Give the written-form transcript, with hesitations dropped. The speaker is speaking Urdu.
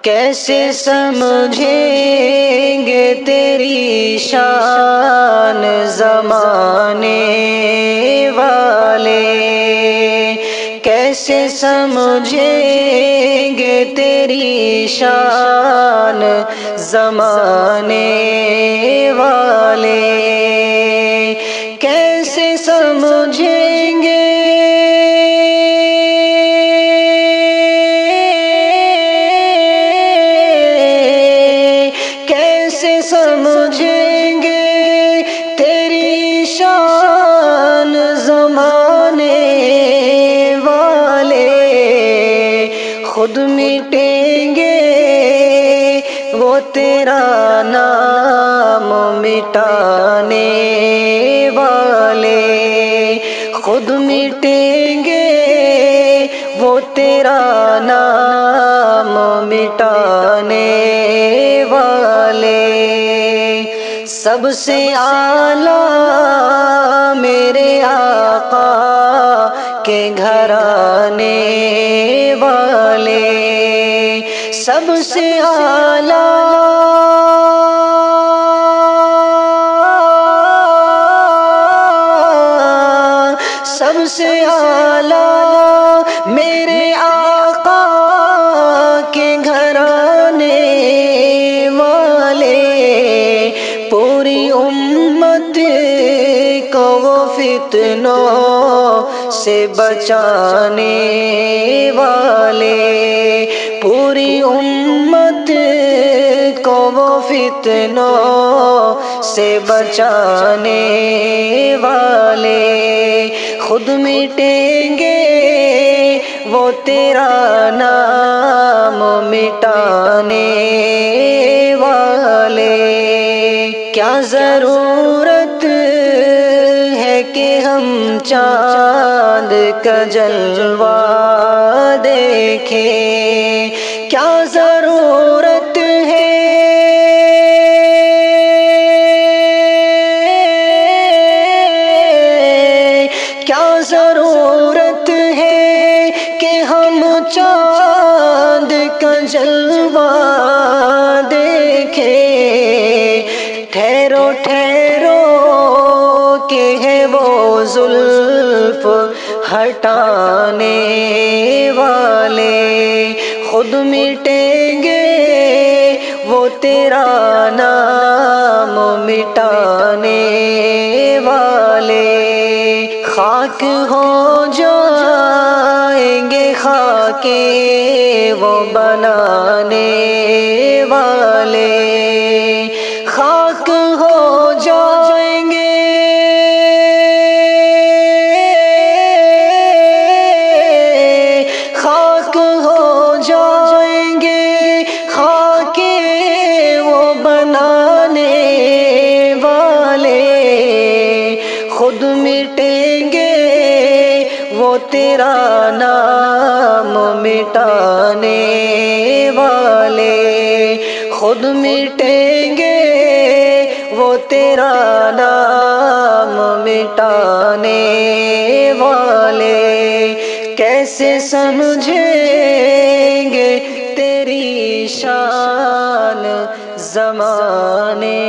کیسے سمجھیں گے تیری شان زمانے والے، کیسے سمجھیں گے تیری شان زمانے والے، کیسے سمجھیں گے سمجھیں گے تیری شان زمانے والے، خود مٹیں گے وہ تیرا نام مٹانے والے، خود مٹیں گے وہ تیرا نام مٹانے والے۔ سب سے اعلیٰ میرے آقا کے گھرانے والے، سب سے اعلیٰ سب سے اعلیٰ میرے آقا کے گھرانے والے، پوری امت کو وہ فتنوں سے بچانے والے، پوری امت کو وہ فتنوں سے بچانے والے، خود مٹیں گے وہ تیرا نام مٹانے والے۔ کیا ضرورت ہے کہ ہم چاند کا جلوہ دیکھیں، کیا ضرورت ہے کیا ضرورت ہے کہ ہم چاند کا جلوہ دیکھیں، ٹھہرو ٹھہرو کہ ہے وہ زلف ہٹانے والے، خود مٹیں گے وہ تیرا نام مٹانے والے، خاک ہو جائیں گے خاک وہ بنانے والے، خاک ہو جائیں گے خاک ہو جائیں گے خاک وہ بنانے والے، خود مٹیں گے وہ تیرا نام مٹانے والے، خود مٹیں گے وہ تیرا نام مٹانے والے، کیسے سمجھیں گے تیری شان زمانے